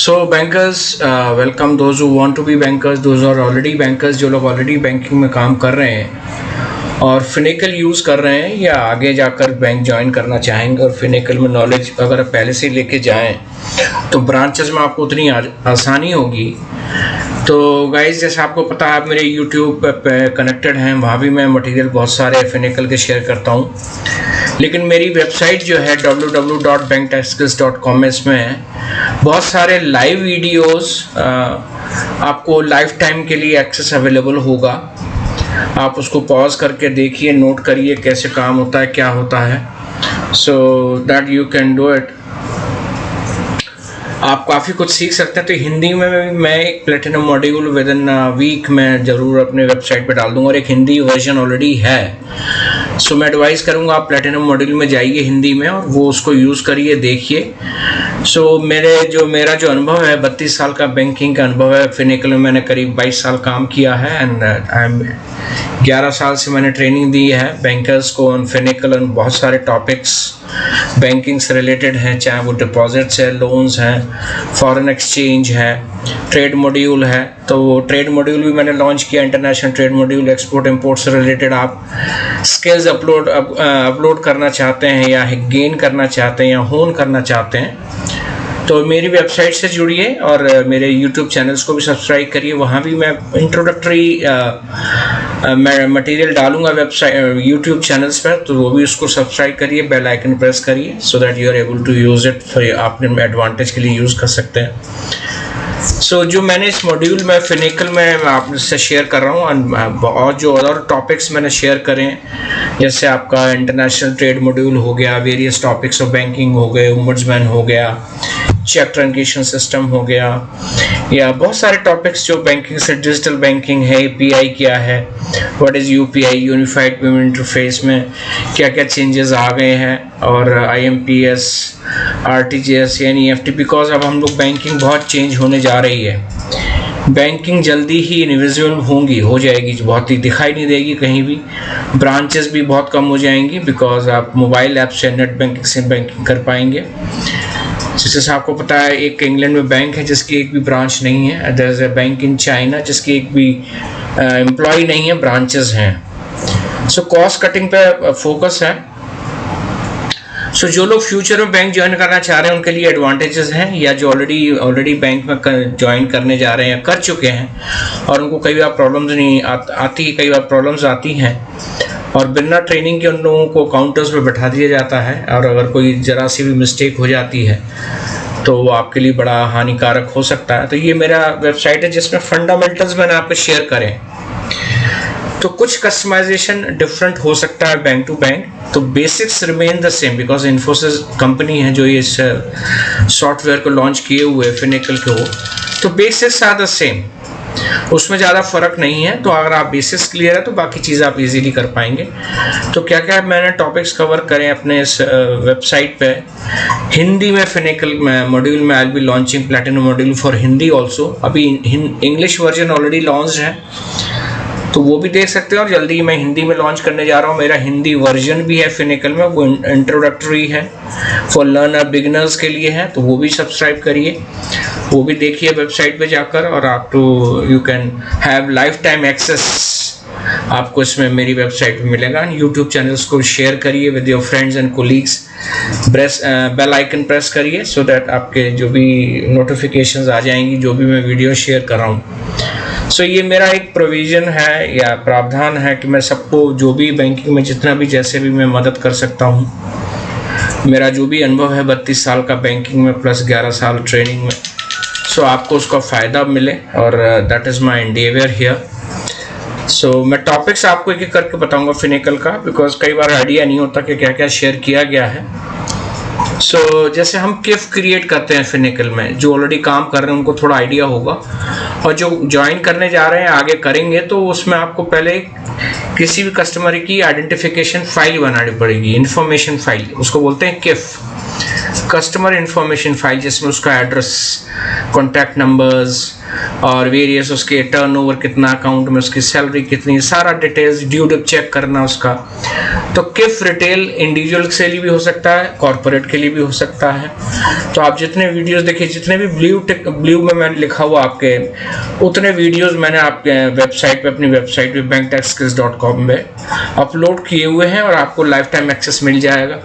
So bankers welcome those who want to be bankers, those are already bankers, जो लोग already banking में काम कर रहे हैं और फिनिकल यूज़ कर रहे हैं या आगे जाकर बैंक ज्वाइन करना चाहेंगे और फिनिकल में नॉलेज अगर आप पहले से लेके जाएं तो ब्रांचेस में आपको उतनी आसानी होगी। तो गाइज जैसे आपको पता है, आप मेरे यूट्यूब पे कनेक्टेड हैं, वहाँ भी मैं मटेरियल बहुत सारे फिनिकल के शेयर करता हूँ। लेकिन मेरी वेबसाइट जो है www.banktechskills.com में, इसमें बहुत सारे लाइव वीडियोस आपको लाइफ टाइम के लिए एक्सेस अवेलेबल होगा। आप उसको पॉज करके देखिए, नोट करिए कैसे काम होता है, क्या होता है, सो that you can do it. आप काफ़ी कुछ सीख सकते हैं। तो हिंदी में मैं एक platinum module within week में ज़रूर अपने वेबसाइट पे डाल दूँगा और एक हिंदी वर्जन ऑलरेडी है। सो मैं एडवाइस करूँगा आप प्लेटिनम मॉड्यूल में जाइए हिंदी में और वो उसको यूज़ करिए, देखिए। सो मेरा जो अनुभव है, 32 साल का बैंकिंग का अनुभव है। फिनिकल में मैंने करीब 22 साल काम किया है एंड 11 साल से मैंने ट्रेनिंग दी है बैंकर्स को ऑन फिनिकल और बहुत सारे टॉपिक्स बैंकिंग से रिलेटेड हैं, चाहे वो डिपॉजिट्स है, लोन्स हैं, फॉरेन एक्सचेंज है, ट्रेड मॉड्यूल है। तो वो ट्रेड मॉड्यूल भी मैंने लॉन्च किया, international trade module, export import से रिलेटेड। आप स्किल्स अपलोड करना चाहते हैं या गेन करना चाहते हैं या होन करना चाहते हैं तो मेरी वेबसाइट से जुड़िए और मेरे यूट्यूब चैनल्स को भी सब्सक्राइब करिए। वहाँ भी मैं इंट्रोडक्टरी मटेरियल डालूंगा वेबसाइट यूट्यूब चैनल्स पर, तो वो भी उसको सब्सक्राइब करिए, बेल आइकन प्रेस करिए so that you are able to use it for अपने एडवांटेज के लिए यूज़ कर सकते हैं। सो जो मैंने इस मॉड्यूल में फिनिकल में आपसे शेयर कर रहा हूँ और जो और टॉपिक्स मैंने शेयर करें, जैसे आपका इंटरनेशनल ट्रेड मॉड्यूल हो गया, वेरियस टॉपिक्स ऑफ बैंकिंग हो गए, ओम्बड्समैन हो गया, चेक ट्रांजिशन सिस्टम हो गया, या बहुत सारे टॉपिक्स जो बैंकिंग से, डिजिटल बैंकिंग है, यूपीआई क्या है, what is UPI, unified payment interface में क्या क्या चेंजेस आ गए हैं, और आईएमपीएस, आरटीजीएस यानी एनईएफटी, बिकॉज अब हम लोग बैंकिंग बहुत चेंज होने जा रही है। बैंकिंग जल्दी ही इनविजिबल हो जाएगी, जो बहुत ही दिखाई नहीं देगी कहीं भी। ब्रांचेस भी बहुत कम हो जाएंगी बिकॉज आप मोबाइल ऐप से, नेट बैंकिंग से बैंकिंग कर पाएंगे। जैसे आपको पता है, एक इंग्लैंड में बैंक है जिसकी एक भी ब्रांच नहीं है, there is a bank in China जिसकी एक भी एम्प्लॉय नहीं है, ब्रांचेस हैं। सो कॉस्ट कटिंग पे फोकस है। सो जो लोग फ्यूचर में बैंक ज्वाइन करना चाह रहे हैं उनके लिए एडवांटेजेस हैं, या जो ऑलरेडी बैंक में ज्वाइन करने जा रहे हैं, कर चुके हैं और उनको कई बार प्रॉब्लम्स नहीं आती, कई बार प्रॉब्लम्स आती हैं और बिना ट्रेनिंग के उन लोगों को काउंटर्स पे बैठा दिया जाता है और अगर कोई ज़रा सी भी मिस्टेक हो जाती है तो वो आपके लिए बड़ा हानिकारक हो सकता है। तो ये मेरा वेबसाइट है जिसमें फंडामेंटल्स मैंने आपको शेयर करें। तो कुछ कस्टमाइजेशन डिफरेंट हो सकता है बैंक टू बैंक, तो basics remain the same because Infosys company है जो ये सॉफ्टवेयर को लॉन्च किए हुए फिनिकल के हो, तो बेसिक्स आर द सेम, उसमें ज़्यादा फ़र्क नहीं है। तो अगर आप बेसिक्स क्लियर है तो बाकी चीज़ आप इजीली कर पाएंगे। तो क्या क्या मैंने टॉपिक्स कवर करें अपने इस वेबसाइट पे हिंदी में, फिनिकल मॉड्यूल में I will be launching platinum module for Hindi also. अभी इंग्लिश वर्जन ऑलरेडी लॉन्च है तो वो भी देख सकते हैं और जल्दी ही मैं हिंदी में लॉन्च करने जा रहा हूँ। मेरा हिंदी वर्जन भी है फिनिकल में, वो इंट्रोडक्टरी है, फॉर लर्नर बिगिनर्स के लिए है, तो वो भी सब्सक्राइब करिए, वो भी देखिए वेबसाइट पे जाकर, और आप you can have lifetime access आपको इसमें मेरी वेबसाइट पे मिलेगा। यूट्यूब चैनल्स को शेयर करिए with your friends and colleagues, bell icon press करिए सो दैट आपके जो भी नोटिफिकेशंस आ जाएंगी जो भी मैं वीडियो शेयर कर रहा हूँ। सो ये मेरा एक प्रोविज़न है या प्रावधान है कि मैं सबको जो भी बैंकिंग में जितना भी जैसे भी मैं मदद कर सकता हूँ। मेरा जो भी अनुभव है 32 साल का बैंकिंग में प्लस 11 साल ट्रेनिंग में, सो आपको उसका फ़ायदा मिले और that is my endeavour here. So मैं टॉपिक्स आपको एक एक करके बताऊंगा फिनिकल का, बिकॉज कई बार आइडिया नहीं होता कि क्या क्या शेयर किया गया है। सो जैसे हम किफ क्रिएट करते हैं फिनिकल में, जो ऑलरेडी काम कर रहे हैं उनको थोड़ा आइडिया होगा, और जो ज्वाइन करने जा रहे हैं आगे करेंगे तो उसमें आपको पहले किसी भी कस्टमर की आइडेंटिफिकेशन फाइल बनानी पड़ेगी, इंफॉर्मेशन फाइल, उसको बोलते हैं किफ, कस्टमर इंफॉर्मेशन फाइल, जिसमें उसका एड्रेस, कॉन्टैक्ट नंबर्स, और वेरियस उसके टर्नओवर कितना, अकाउंट में उसकी सैलरी कितनी, सारा डिटेल्स, ड्यू डिप चेक करना उसका। तो किफ रिटेल इंडिविजुअल के लिए भी हो सकता है, कॉर्पोरेट के लिए भी हो सकता है। तो आप जितने वीडियोस देखिए, जितने भी ब्लू में मैंने लिखा हुआ आपके, उतने वीडियोस मैंने आपके वेबसाइट पे, अपनी वेबसाइट पे banktaxskills.com में अपलोड किए हुए हैं और आपको लाइफ टाइम एक्सेस मिल जाएगा।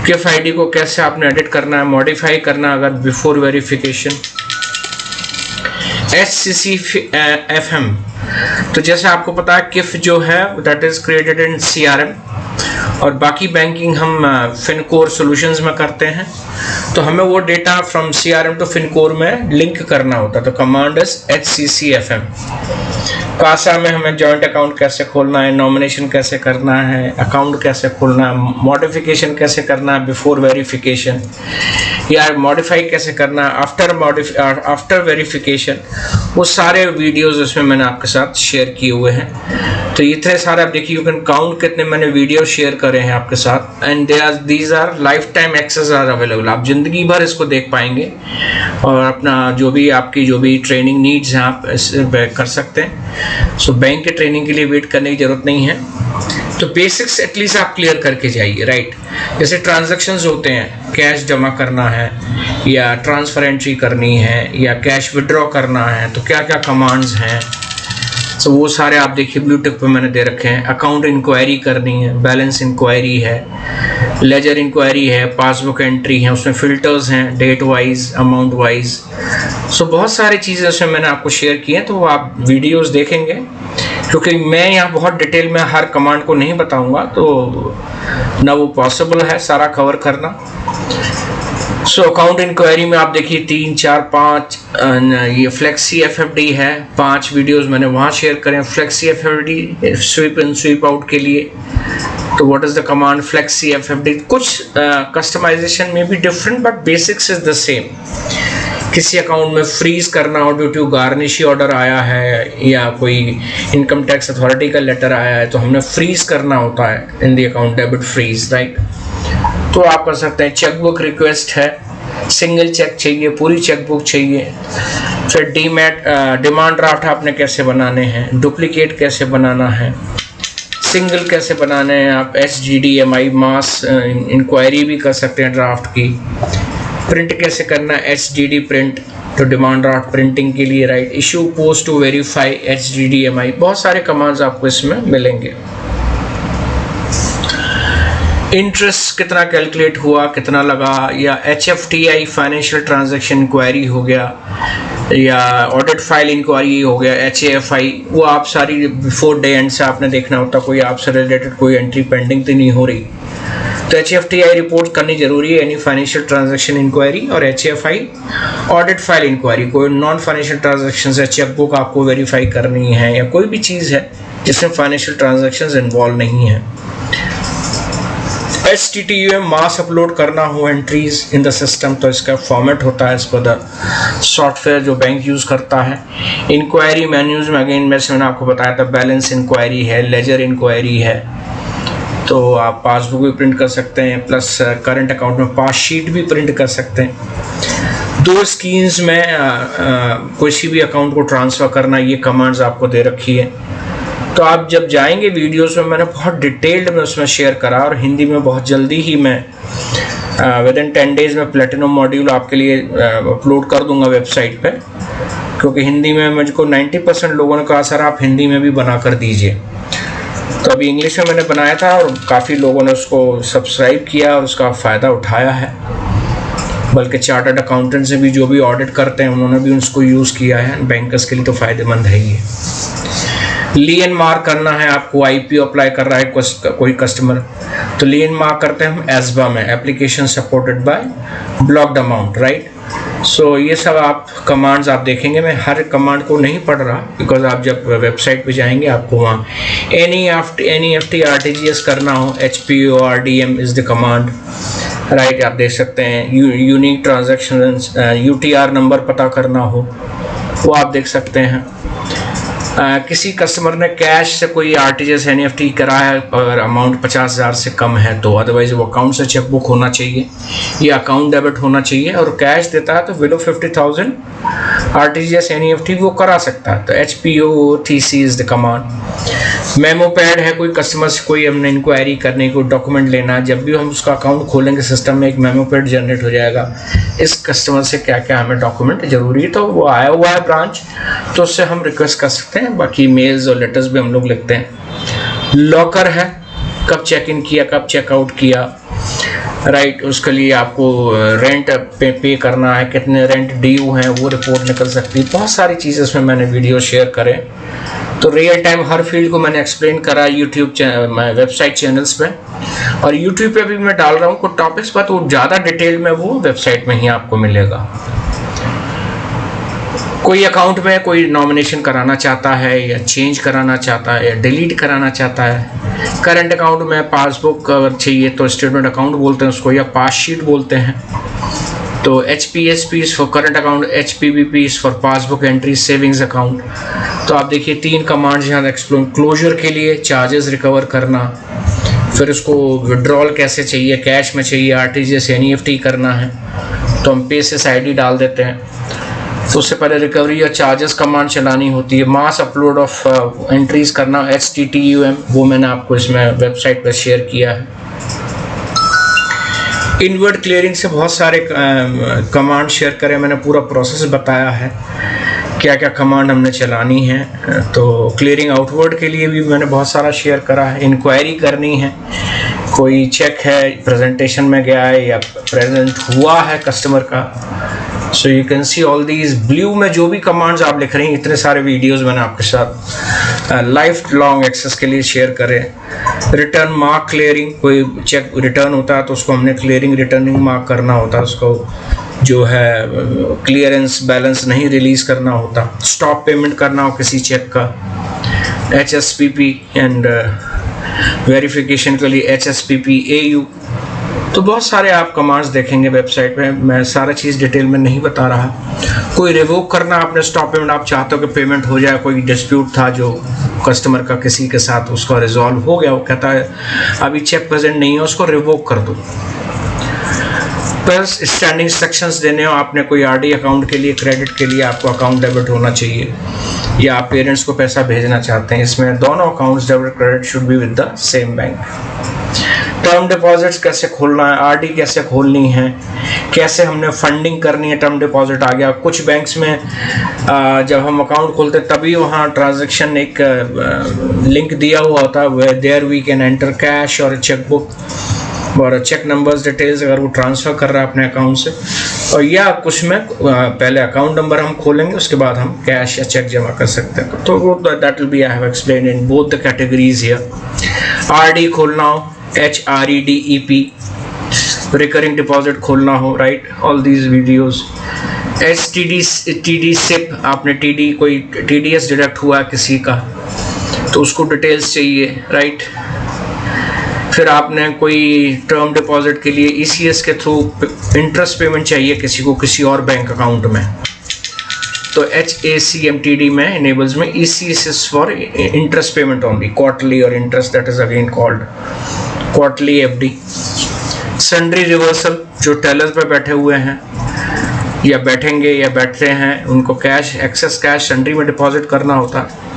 किफ आईडी को कैसे आपने एडिट करना है, मॉडिफाई करना है, अगर बिफोर वेरिफिकेशन। HCCFM, तो जैसे आपको पता है किफ जो है that is created in CRM, और बाकी बैंकिंग हम फिनकोर सॉल्यूशंस में करते हैं। तो हमें वो डेटा फ्रॉम CRM टू फिनकोर में लिंक करना होता है। तो कमांड इज HCCFM। कासा में हमें जॉइंट अकाउंट कैसे खोलना है, नॉमिनेशन कैसे करना है, अकाउंट कैसे खोलना है, मॉडिफिकेशन कैसे करना है बिफोर वेरिफिकेशन, या मॉडिफाई कैसे करना है आफ्टर वेरिफिकेशन, वो सारे वीडियोस उसमें मैंने आपके साथ शेयर किए हुए हैं। तो इतने सारे आप देखिए, यू कैन काउंट कितने मैंने वीडियो शेयर करे हैं आपके साथ, and these are lifetime access are available. आप जिंदगी भर इसको देख पाएंगे और अपना जो भी ट्रेनिंग नीड्स हैं आप कर सकते हैं। सो बैंक के ट्रेनिंग के लिए वेट करने की जरूरत नहीं है। तो बेसिक्स एटलीस्ट आप क्लियर करके जाइए, राइट। जैसे ट्रांजैक्शंस होते हैं, कैश जमा करना है या ट्रांसफर एंट्री करनी है या कैश विड्रॉ करना है, तो क्या क्या कमांड्स हैं, तो वो सारे आप देखिए ब्लू टिक पे मैंने दे रखे हैं। अकाउंट इंक्वायरी करनी है, बैलेंस इंक्वायरी है, लेजर इंक्वायरी है, पासबुक एंट्री है, उसमें फिल्टर्स हैं, डेट वाइज, अमाउंट वाइज। सो बहुत सारी चीज़ें उसमें मैंने आपको शेयर की हैं, तो वो आप वीडियोस देखेंगे, क्योंकि मैं यहाँ बहुत डिटेल में हर कमांड को नहीं बताऊँगा, तो ना वो पॉसिबल है सारा कवर करना। सो अकाउंट इंक्वायरी में आप देखिए 3, 4, 5 ये फ्लेक्सी FFD है, 5 वीडियोस मैंने वहाँ शेयर करें। फ्लेक्सी FFD स्वीप इन स्वीप आउट के लिए, तो what is the command flexi FFD। कुछ कस्टमाइजेशन में भी different, but basics is the same. किसी अकाउंट में फ्रीज करना हो ड्यू टू गार्निशी ऑर्डर आया है या कोई इनकम टैक्स अथॉरिटी का लेटर आया है, तो हमने फ्रीज करना होता है in the account, debit freeze, right. तो आप कर सकते हैं। चेकबुक रिक्वेस्ट है, सिंगल चेक चाहिए, पूरी चेकबुक चाहिए। फिर डिमांड ड्राफ्ट आपने कैसे बनाने हैं, डुप्लीकेट कैसे बनाना है, सिंगल कैसे बनाने हैं आप, HGDMI मास इंक्वायरी भी कर सकते हैं ड्राफ्ट की। प्रिंट कैसे करना है, HDD प्रिंट, तो डिमांड ड्राफ्ट प्रिंटिंग के लिए, right. Issue post to verify, HGDMI, बहुत सारे कमांड्स आपको इसमें मिलेंगे। इंटरेस्ट कितना कैलकुलेट हुआ, कितना लगा, या HFTI फाइनेंशियल ट्रांजैक्शन इंक्वायरी हो गया, या ऑडिट फाइल इंक्वायरी हो गया, HAFI, वो आप सारी बिफोर डे एंड से आपने देखना होता, कोई आपसे रिलेटेड कोई एंट्री पेंडिंग तो नहीं हो रही, तो HFTI रिपोर्ट करनी जरूरी है, यानी फाइनेंशियल ट्रांजैक्शन इंक्वायरी, और HFI ऑडिट फाइल इंक्वायरी, कोई नॉन फाइनेंशियल ट्रांजैक्शन है, चेकबुक आपको वेरीफाई करनी है, या कोई भी चीज़ है जिसमें फाइनेंशियल ट्रांजैक्शंस इन्वॉल्व नहीं है। HTTUM मास अपलोड करना हो एंट्रीज इन द सिस्टम, तो इसका फॉर्मेट होता है, इस पर द सॉफ्टवेयर जो बैंक यूज़ करता है। इंक्वायरी मेन्यूज में अगेन मैंने आपको बताया था, बैलेंस इंक्वायरी है, लेजर इंक्वायरी है, तो आप पासबुक भी प्रिंट कर सकते हैं, प्लस करंट अकाउंट में पास शीट भी प्रिंट कर सकते हैं। 2 स्कीम्स में किसी भी अकाउंट को ट्रांसफ़र करना, ये कमांड्स आपको दे रखी है। तो आप जब जाएंगे वीडियोस में, मैंने बहुत डिटेल्ड में उसमें शेयर करा, और हिंदी में बहुत जल्दी ही मैं विद इन 10 डेज़ में प्लेटिनम मॉड्यूल आपके लिए अपलोड कर दूंगा वेबसाइट पे, क्योंकि हिंदी में मुझको 90% लोगों ने कहा सर आप हिंदी में भी बना कर दीजिए। तो अभी इंग्लिश में मैंने बनाया था और काफ़ी लोगों ने उसको सब्सक्राइब किया और उसका फ़ायदा उठाया है, बल्कि चार्टर्ड अकाउंटेंट से भी जो भी ऑडिट करते हैं उन्होंने भी उसको यूज़ किया है। बैंकर्स के लिए तो फ़ायदेमंद है ही। लीन मार्क करना है आपको, IPO अप्लाई कर रहा है कोई कस्टमर, तो लीन मार्क करते हैं हम एसबा में, application supported by blocked amount, right. So ये सब आप कमांड्स आप देखेंगे, मैं हर कमांड को नहीं पढ़ रहा, बिकॉज आप जब वेबसाइट पे जाएंगे आपको वहाँ NEFT RTGS करना हो, HPORDM is the command, right. आप देख सकते हैं यूनिक ट्रांजैक्शन UTR नंबर पता करना हो, वो आप देख सकते हैं। किसी कस्टमर ने कैश से कोई आरटीजीएस एनईएफटी करा है और अमाउंट 50,000 से कम है तो अदरवाइज वो अकाउंट से चेकबुक होना चाहिए या अकाउंट डेबिट होना चाहिए, और कैश देता है तो बिलो 50,000 आरटीजीएस एनईएफटी वो करा सकता है। तो HPOTC is the command. Memo pad है, कोई कस्टमर से कोई हमने इंक्वायरी करने को डॉक्यूमेंट लेना है, जब भी हम उसका अकाउंट खोलेंगे सिस्टम में एक मेमो पैड जनरेट हो जाएगा, इस कस्टमर से क्या क्या हमें डॉक्यूमेंट जरूरी है, तो वो आया हुआ है ब्रांच तो उससे हम रिक्वेस्ट कर सकते हैं। बाकी मेल्स और लेटर्स भी हम लोग लिखते हैं। लॉकर है, कब चेक इन किया कब चेकआउट किया, राइट, उसके लिए आपको रेंट पे करना है, कितने रेंट ड्यू हैं वो रिपोर्ट निकल सकती है। बहुत सारी चीज़ें इसमें मैंने वीडियो शेयर करें, तो रियल टाइम हर फील्ड को मैंने एक्सप्लेन करा यूट्यूब वेबसाइट चैनल्स पे, और यूट्यूब पे भी मैं डाल रहा हूँ कुछ टॉपिक्स पर, तो ज़्यादा डिटेल में वो वेबसाइट में ही आपको मिलेगा। कोई अकाउंट में कोई नॉमिनेशन कराना चाहता है या चेंज कराना चाहता है या डिलीट कराना चाहता है, करंट अकाउंट में पासबुक अगर चाहिए तो स्टेटमेंट अकाउंट बोलते हैं उसको, या पास शीट बोलते हैं। तो HPSP is for current account, HPBP is for passbook entry savings account. तो आप देखिए 3 कमांड्स यहाँ एक्सप्लोर। क्लोजर के लिए चार्जेस रिकवर करना, फिर उसको विड्रॉल कैसे चाहिए, कैश में चाहिए, आरटीजीएस एनईएफटी करना है तो हम पेसेस ID डाल देते हैं। तो उससे पहले रिकवरी या चार्जेस कमांड चलानी होती है। मास अपलोड ऑफ एंट्रीज करना, HTTUM, वो मैंने आपको इसमें वेबसाइट पर शेयर किया है। इनवर्ड क्लियरिंग से बहुत सारे कमांड शेयर करें, मैंने पूरा प्रोसेस बताया है क्या क्या कमांड हमने चलानी है। तो क्लियरिंग आउटवर्ड के लिए भी मैंने बहुत सारा शेयर करा है। इंक्वायरी करनी है, कोई चेक है प्रेजेंटेशन में गया है या प्रेजेंट हुआ है कस्टमर का, so you can see all these. Blue में जो भी कमांड्स आप लिख रहे हैं, इतने सारे वीडियोस मैंने आपके साथ लाइफ लॉन्ग एक्सेस के लिए शेयर करें। रिटर्न मार्क क्लियरिंग, कोई चेक रिटर्न होता है तो उसको हमने क्लियरिंग रिटर्निंग मार्क करना होता है, उसको जो है क्लियरेंस बैलेंस नहीं रिलीज करना होता। स्टॉप पेमेंट करना हो किसी चेक का, HSPP एंड वेरिफिकेशन के लिए HSPP AU। तो बहुत सारे आप कमांड्स देखेंगे वेबसाइट पे, मैं सारा चीज़ डिटेल में नहीं बता रहा। कोई रिवोक करना, आपने स्टॉप पेमेंट, आप चाहते हो कि पेमेंट हो जाए, कोई डिस्प्यूट था जो कस्टमर का किसी के साथ, उसका रिजॉल्व हो गया, वो कहता है अभी चेक प्रेजेंट नहीं है, उसको रिवोक कर दो। प्लस स्टैंडिंग इंस्ट्रक्शंस देने हो, आपने कोई RD अकाउंट के लिए, क्रेडिट के लिए आपको अकाउंट डेबिट होना चाहिए, या आप पेरेंट्स को पैसा भेजना चाहते हैं, इसमें दोनों accounts debit credit should be with the same bank. Term deposits कैसे खोलना है, RD कैसे खोलनी है, कैसे हमने फंडिंग करनी है, टर्म डिपॉजिट आ गया। कुछ बैंक्स में जब हम अकाउंट खोलते तभी वहाँ ट्रांजैक्शन एक लिंक दिया हुआ होता है, there we can enter cash और चेकबुक और चेक नंबर्स डिटेल्स अगर वो ट्रांसफ़र कर रहा है अपने अकाउंट से, और या कुछ में पहले अकाउंट नंबर हम खोलेंगे उसके बाद हम कैश या चेक जमा कर सकते हैं। तो वो that will be I have explain in both the categories here. RD खोलना हो, HREDEP, रिकरिंग डिपॉजिट खोलना हो, right, all these videos. TD SIP, आपने कोई TDS डिडक्ट हुआ किसी का तो उसको डिटेल्स चाहिए, राइट। फिर आपने कोई टर्म डिपॉजिट के लिए ECS के थ्रू इंटरेस्ट पेमेंट चाहिए किसी को किसी और बैंक अकाउंट में, तो HACMTD में इनेबल्स में ECS is for interest payment only, quarterly और interest, that is again called quarterly FD। Sundry reversal, जो टेलर्स पे बैठे हुए हैं या बैठेंगे या बैठते हैं, उनको कैश, एक्सेस कैश सन्ड्री में डिपॉजिट करना होता है।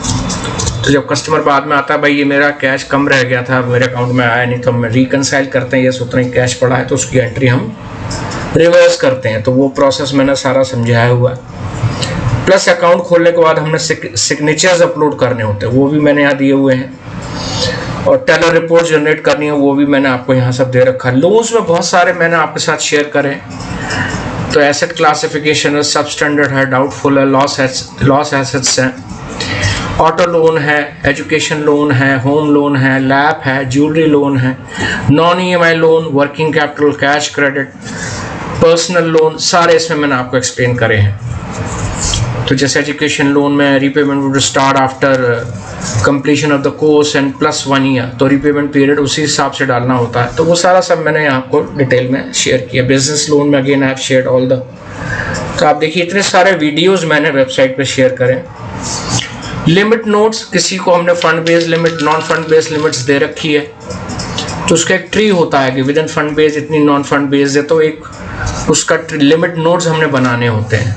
तो जब कस्टमर बाद में आता है, भाई ये मेरा कैश कम रह गया था, मेरे अकाउंट में आया नहीं, तो हम रिकनसाइल करते हैं, ये उतना ही कैश पड़ा है तो उसकी एंट्री हम रिवर्स करते हैं। तो वो प्रोसेस मैंने सारा समझाया हुआ है। प्लस अकाउंट खोलने के बाद हमने सिग्नेचर्स अपलोड करने होते हैं, वो भी मैंने यहाँ दिए हुए हैं, और टेलर रिपोर्ट जनरेट करनी है, वो भी मैंने आपको यहाँ सब दे रखा है। लोन्स में बहुत सारे मैंने आपके साथ शेयर करें, तो एसेट क्लासिफिकेशन है, सब स्टैंडर्ड है, डाउटफुल है, लॉस एसेट्स हैं, ऑटो लोन है, एजुकेशन लोन है, होम लोन है, लैब है, ज्वेलरी लोन है, non EMI loan, working capital, cash credit, personal loan, सारे इसमें मैंने आपको एक्सप्लेन करे हैं। तो जैसे एजुकेशन लोन में repayment would start after completion of the course and +1 year, तो रीपेमेंट पीरियड उसी हिसाब से डालना होता है। तो वो सारा सब मैंने आपको डिटेल में शेयर किया। बिजनेस लोन में again I have shared all the, तो आप देखिए इतने सारे वीडियोस मैंने वेबसाइट पे शेयर करें। लिमिट नोट्स, किसी को हमने fund based limit, non fund based limits दे रखी है, तो उसका एक ट्री होता है कि विद इन फंड बेस्ड इतनी, नॉन फंड बेस्ड है, तो एक उसका लिमिट नोट्स हमने बनाने होते हैं।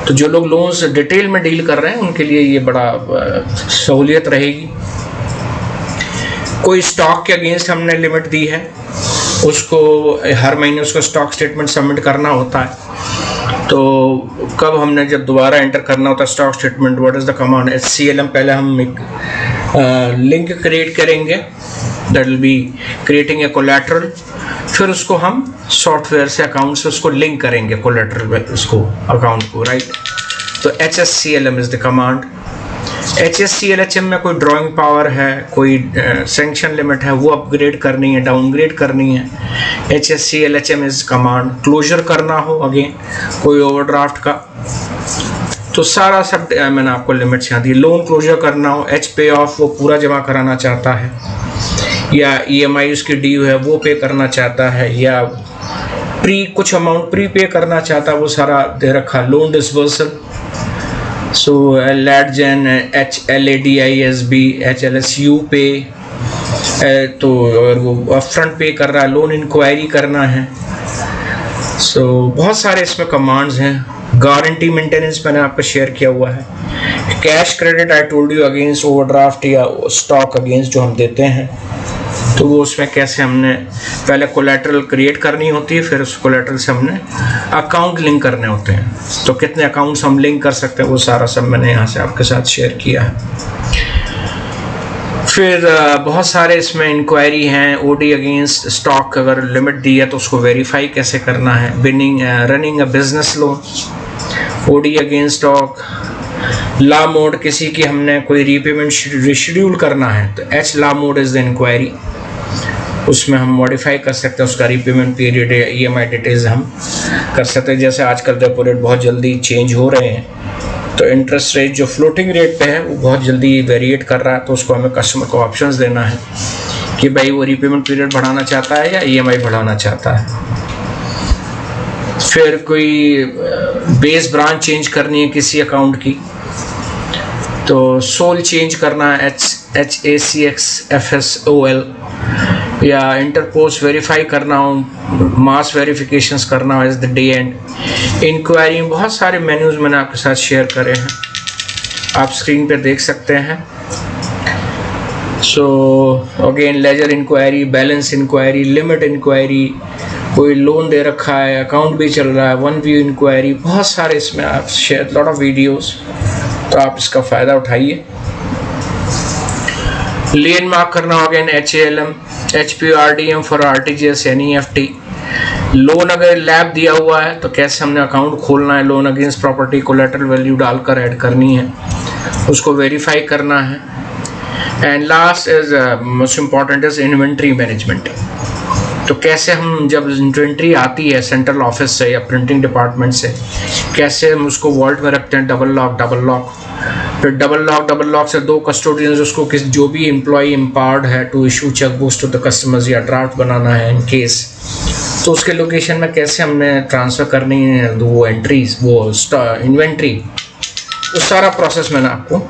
तो जो लोग लोन्स डिटेल में डील कर रहे हैं उनके लिए ये बड़ा सहूलियत रहेगी। कोई स्टॉक के अगेंस्ट हमने लिमिट दी है, उसको हर महीने उसको स्टॉक स्टेटमेंट सबमिट करना होता है। तो कब हमने जब दोबारा एंटर करना होता है stock statement, what is the command HCLM, पहले हम एक लिंक क्रिएट करेंगे, that will be creating a collateral, फिर उसको हम सॉफ्टवेयर से अकाउंट से उसको लिंक करेंगे कोलैटरल उसको अकाउंट को, राइट। तो HSCLM is the command. HSCLHM में कोई ड्राइंग पावर है, कोई सेंक्शन लिमिट है, वो अपग्रेड करनी है, डाउनग्रेड करनी है, HSCLHM इज कमांड। क्लोजर करना हो अगेन कोई ओवरड्राफ्ट का, तो सारा सब मैंने आपको लिमिट्स यहाँ दी। लोन क्लोजर करना हो, H पे ऑफ, वो पूरा जमा कराना चाहता है, या EMI उसकी ड्यू है वो पे करना चाहता है, या कुछ अमाउंट प्री पे करना चाहता है, वो सारा दे रखा। लोन डिसबर्सल, सो LADGEN, LADISB, HLSU पे, तो अगर वो अपफ्रंट पे कर रहा है, लोन इंक्वायरी करना है। सो बहुत सारे इसमें कमांड्स हैं। गारंटी मेंटेनेंस मैंने आपको शेयर किया हुआ है। Cash credit I told you against overdraft या स्टॉक अगेंस्ट जो हम देते हैं, तो वो उसमें कैसे हमने पहले कोलैटरल क्रिएट करनी होती है, फिर उस कोलैटरल से हमने अकाउंट लिंक करने होते हैं। तो कितने अकाउंट्स हम लिंक कर सकते हैं, वो सारा सब मैंने यहाँ से आपके साथ शेयर किया है। फिर बहुत सारे इसमें इंक्वायरी हैं। OD अगेंस्ट स्टॉक अगर लिमिट दी है तो उसको वेरीफाई कैसे करना है। Running a business loan, OD against stock. ला मोड, किसी की हमने कोई रीपेमेंट रिशेड्यूल करना है, तो H ला मोड इज द इंक्वायरी, उसमें हम मॉडिफाई कर सकते हैं उसका रीपेमेंट पीरियड या EMI डिटेल्स हम कर सकते हैं। जैसे आजकल रेपो रेट बहुत जल्दी चेंज हो रहे हैं, तो इंटरेस्ट रेट जो फ्लोटिंग रेट पे है वो बहुत जल्दी वेरिएट कर रहा है, तो उसको हमें कस्टमर को ऑप्शंस देना है कि भाई वो रीपेमेंट पीरियड बढ़ाना चाहता है या EMI बढ़ाना चाहता है। फिर कोई बेस ब्रांच चेंज करनी है किसी अकाउंट की, तो सोल चेंज करना है, HACXFSOL, या इंटरपोस्ट वेरीफाई करना हो, मास वेरिफिकेशंस करना हो as the day end. Inquiry, बहुत सारे मेन्यूज मैंने आपके साथ शेयर करे हैं, आप स्क्रीन पे देख सकते हैं। So again ledger inquiry, balance inquiry, limit inquiry, कोई लोन दे रखा है, अकाउंट भी चल रहा है, वन व्यू इंक्वायरी, बहुत सारे इसमें आप शेयर लॉट ऑफ वीडियोस, तो आप इसका फ़ायदा उठाइए। लेन मार्क करना होगा इन HALM, HPRDM for RTGS, NEFT। Loan अगर लैब दिया हुआ है तो कैसे हमने अकाउंट खोलना है, loan against property collateral value डालकर ऐड करनी है, उसको वेरीफाई करना है। And last is most important is inventory management. तो कैसे हम जब इन्वेंट्री आती है सेंट्रल ऑफिस से या प्रिंटिंग डिपार्टमेंट से, कैसे हम उसको वॉल्ट में रखते हैं, डबल लॉक। फिर डबल लॉक से 2 कस्टोडियंस, उसको किस जो भी एम्प्लॉई एम्पावर्ड है to issue cheque books to the customers या ड्राफ्ट बनाना है इन केस, तो उसके लोकेशन में कैसे हमने ट्रांसफ़र करनी है वो एंट्रीज, वो इन्वेंट्री, वो सारा प्रोसेस मैंने आपको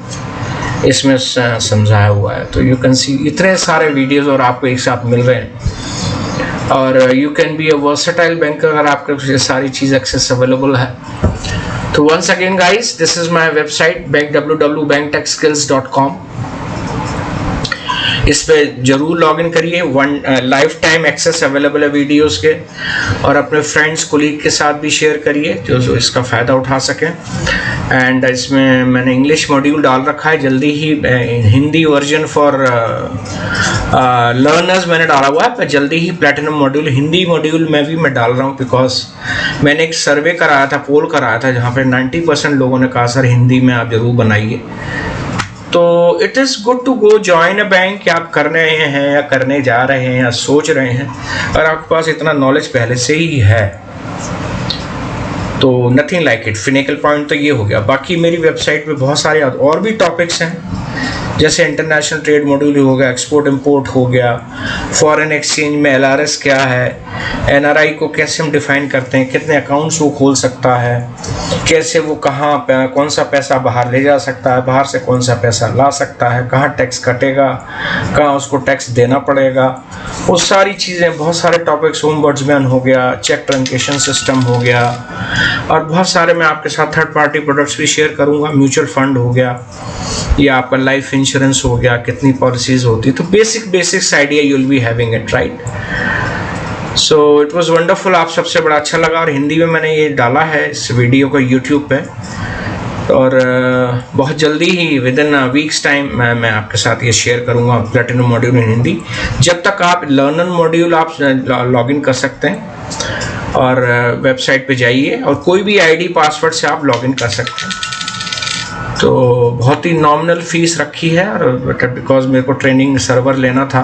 इसमें समझाया हुआ है। तो यू कैन सी इतने सारे वीडियोज़ और आपको एक साथ मिल रहे हैं, और you can be a versatile banker अगर आपके ये सारी चीज़ एक्सेस अवेलेबल है। तो once again guys, this is my website www.banktechskills.com। इस पे जरूर लॉगिन करिए, लाइफ टाइम एक्सेस अवेलेबल है वीडियोस के, और अपने फ्रेंड्स कोलीग के साथ भी शेयर करिए जो इसका फ़ायदा उठा सकें। एंड इसमें मैंने इंग्लिश मॉड्यूल डाल रखा है, जल्दी ही हिंदी वर्जन फॉर लर्नर्स मैंने डाला हुआ है, पर जल्दी ही प्लेटिनम मॉड्यूल हिंदी मॉड्यूल में भी मैं डाल रहा हूँ, बिकॉज मैंने एक सर्वे कराया था, पोल कराया था, जहाँ पे 90% लोगों ने कहा सर हिंदी में आप ज़रूर बनाइए। तो it is good to go join a bank, कि आप करने हैं या करने जा रहे हैं या सोच रहे हैं, और आपके पास इतना नॉलेज पहले से ही है, तो nothing like it. Finacle point तो ये हो गया। बाकी मेरी वेबसाइट पे बहुत सारे और भी टॉपिक्स हैं जैसे इंटरनेशनल ट्रेड मॉड्यूल हो गया, एक्सपोर्ट इंपोर्ट हो गया, फॉरेन एक्सचेंज में LRS क्या है, NRI को कैसे हम डिफाइन करते हैं, कितने अकाउंट्स वो खोल सकता है, कैसे वो कहाँ पे कौन सा पैसा बाहर ले जा सकता है, बाहर से कौन सा पैसा ला सकता है, कहाँ टैक्स कटेगा, कहाँ उसको टैक्स देना पड़ेगा, वो सारी चीज़ें, बहुत सारे टॉपिक्स, ओम्बड्समैन हो गया, चेक ट्रांकेशन सिस्टम हो गया, और बहुत सारे मैं आपके साथ थर्ड पार्टी प्रोडक्ट्स भी शेयर करूँगा। म्यूचुअल फंड हो गया या आपका लाइफ इंश्योरेंस हो गया, कितनी पॉलिसीज होती, तो basics idea you will be having it, right. So it was wonderful, आप सबसे बड़ा अच्छा लगा, और हिंदी में मैंने ये डाला है इस वीडियो को यूट्यूब पे, और बहुत जल्दी ही विद इन वीक्स टाइम मैं आपके साथ ये शेयर करूँगा प्लैटिनम मॉड्यूल इन हिंदी। जब तक आप लर्नर मॉड्यूल आप लॉगिन कर सकते हैं और वेबसाइट पे जाइए, और कोई भी ID पासवर्ड से आप लॉगिन कर सकते हैं। तो बहुत ही नॉमिनल फीस रखी है, और बिकॉज मेरे को ट्रेनिंग सर्वर लेना था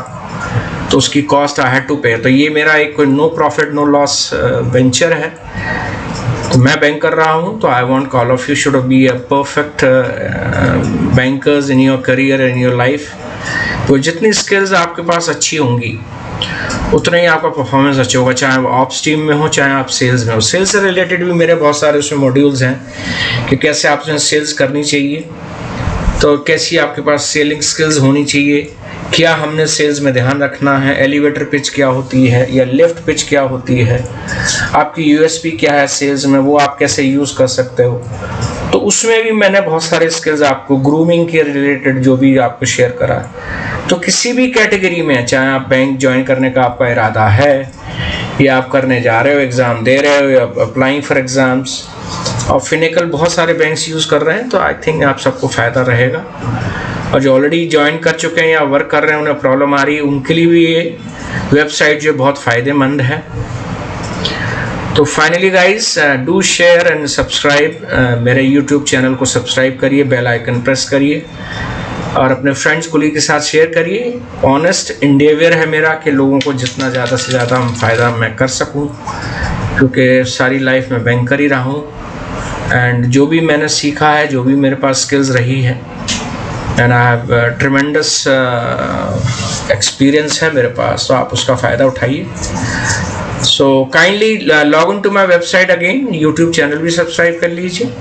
तो उसकी कॉस्ट आई हैड टू पे। तो ये मेरा एक कोई no profit no loss venture है, तो मैं बैंक कर रहा हूँ। तो I want all of you should be a perfect bankers in your career, in your life. तो जितनी स्किल्स आपके पास अच्छी होंगी उतना ही आपका परफॉर्मेंस अच्छा होगा, चाहे आप ऑप्स टीम में हो, चाहे आप सेल्स में हो। सेल्स से रिलेटेड भी मेरे बहुत सारे उसमें मॉड्यूल्स हैं कि कैसे आपने सेल्स करनी चाहिए, तो कैसी आपके पास सेलिंग स्किल्स होनी चाहिए, क्या हमने सेल्स में ध्यान रखना है, एलिवेटर पिच क्या होती है या लिफ्ट पिच क्या होती है, आपकी USP क्या है सेल्स में, वो आप कैसे यूज़ कर सकते हो। तो उसमें भी मैंने बहुत सारे स्किल्स आपको ग्रूमिंग के रिलेटेड जो भी आपको शेयर करा है। तो किसी भी कैटेगरी में, चाहे आप बैंक ज्वाइन करने का आपका इरादा है, या आप करने जा रहे हो, एग्ज़ाम दे रहे हो, या अप्लाइंग फॉर एग्ज़ाम्स, और फिनिकल बहुत सारे बैंक्स यूज़ कर रहे हैं, तो आई थिंक आप सबको फ़ायदा रहेगा। और जो ऑलरेडी ज्वाइन कर चुके हैं या वर्क कर रहे हैं, उन्हें प्रॉब्लम आ रही है, उनके लिए भी ये वेबसाइट जो बहुत फ़ायदेमंद है। तो finally guys, do share and subscribe, मेरे यूट्यूब चैनल को सब्सक्राइब करिए, बेल आइकन प्रेस करिए, और अपने फ्रेंड्स कोलीग के साथ शेयर करिए। ऑनेस्ट इंडेवियर है मेरा कि लोगों को जितना ज़्यादा से ज़्यादा हम फ़ायदा मैं कर सकूं, क्योंकि सारी लाइफ में बैंक कर ही रहा हूँ, एंड जो भी मैंने सीखा है, जो भी मेरे पास स्किल्स रही है, and I have tremendous experience है मेरे पास, तो आप उसका फ़ायदा उठाइए। So kindly log in to my website again, YouTube channel भी सब्सक्राइब कर लीजिए,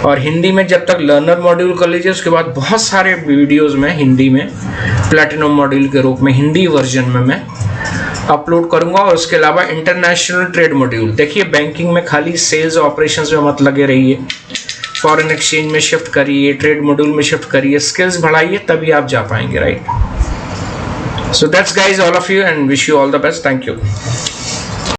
और हिंदी में जब तक लर्नर मॉड्यूल कर लीजिए, उसके बाद बहुत सारे वीडियोस में हिंदी में प्लैटिनम मॉड्यूल के रूप में हिंदी वर्जन में मैं अपलोड करूंगा। और उसके अलावा इंटरनेशनल ट्रेड मॉड्यूल, देखिए बैंकिंग में खाली सेल्स ऑपरेशंस में मत लगे रहिए, फॉरेन एक्सचेंज में शिफ्ट करिए, ट्रेड मॉड्यूल में शिफ्ट करिए, स्किल्स बढ़ाइए, तभी आप जा पाएंगे, right. So that's guys all of you, and wish you all the best. Thank you.